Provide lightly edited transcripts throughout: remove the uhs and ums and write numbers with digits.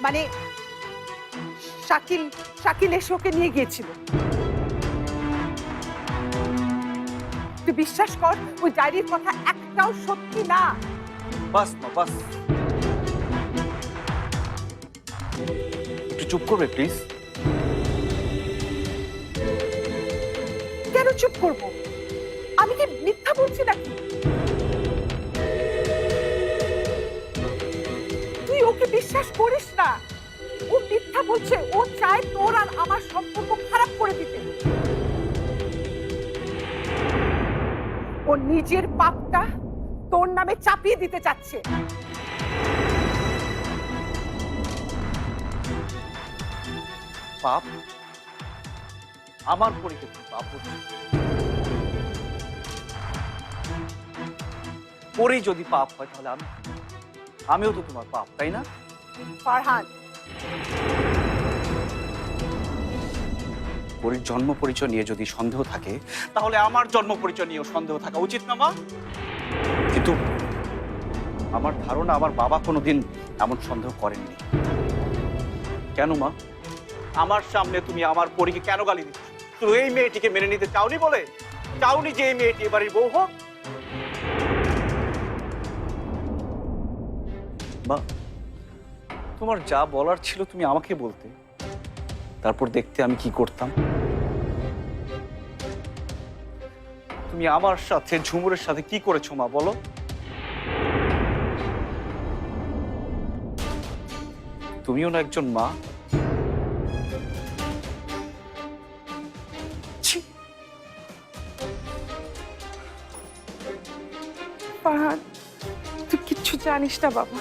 মানে শাকিল শাকিল এসে ওকে নিয়ে গিয়েছিল। তুই বিশ্বাস কর, ওই ডায়েরির কথা একটাও সত্যি না। বাস মা বাস, একটু চুপ করবে প্লিজ? কেন চুপ করব? আমি কি মিথ্যা বলছি নাকি? তুই ওকে বিশ্বাস করিস না। ও মিথ্যা বলছে। ও চায় তোর আর আমার সম্পর্ক খারাপ করে দিতে। ও নিজের পাপটা তোর নামে চাপিয়ে দিতে চাচ্ছে। পাপ? আমার পরীকে তুমি পাপ বলছো? পরেই যদি পাপ হয় তাহলে আমিও তো তোমার পাপ, তাই না? ফারহান, পরীর জন্ম পরিচয় নিয়ে যদি সন্দেহ থাকে তাহলে আমার জন্ম পরিচয় নিয়েও সন্দেহ থাকা উচিত না মা? কিন্তু আমার ধারণা আমার বাবা কোনোদিন এমন সন্দেহ করেননি। কেন মা? আমার সামনে তুমি আমার পরীকে কেন গালি দিচ্ছ? শুধু এই মেয়েটিকে মেনে নিতে চাওনি বলে? চাওনি যে এই মেয়েটি এবারের বউ হোক? মা, তোমার যা বলার ছিল তুমি আমাকে বলতে, তারপর দেখতে আমি কি করতাম। তুমি আমার সাথে ঝুমুরের সাথে কি করেছো মা বলো? তুমিও না একজন মা? ফারহান, তুই কিচ্ছু জানিস না বাবা।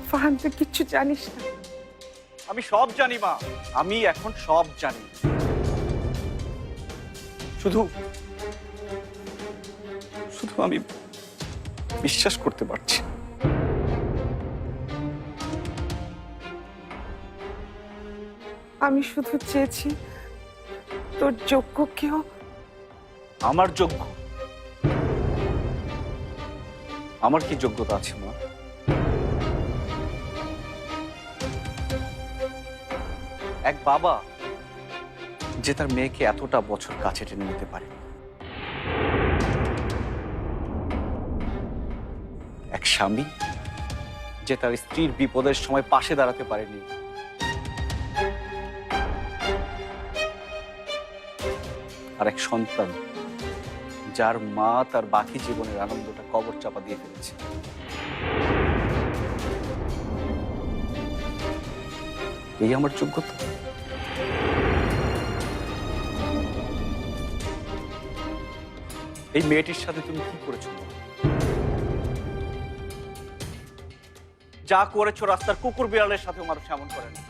ফারহান, তুই কিচ্ছু জানিস না। আমি সব জানি মা, আমি এখন সব জানি। শুধু শুধু আমি বিশ্বাস করতে পারছি। আমি শুধু চেয়েছি তোর যোগ্য কেউ। আমার যোগ্য? আমার কি যোগ্যতা আছে মা? এক বাবা যে তার মেয়েকে এতটা বছর কাছে টেনে নিতে পারে, এক স্বামী যে তার স্ত্রীর বিপদের সময় পাশে দাঁড়াতে পারেনি, আর এক সন্তান যার মা তার বাকি জীবনের আনন্দটা কবর চাপা দিয়ে ফেলেছে। এই আমার যোগ্যতা? এই মেয়েটির সাথে তুমি কি করেছো? যা করেছো রাস্তার কুকুর বিড়ালের সাথেও মানুষ এমন করে না।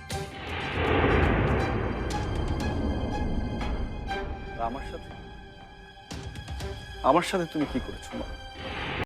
আমার সাথে তুমি কি করেছো মা?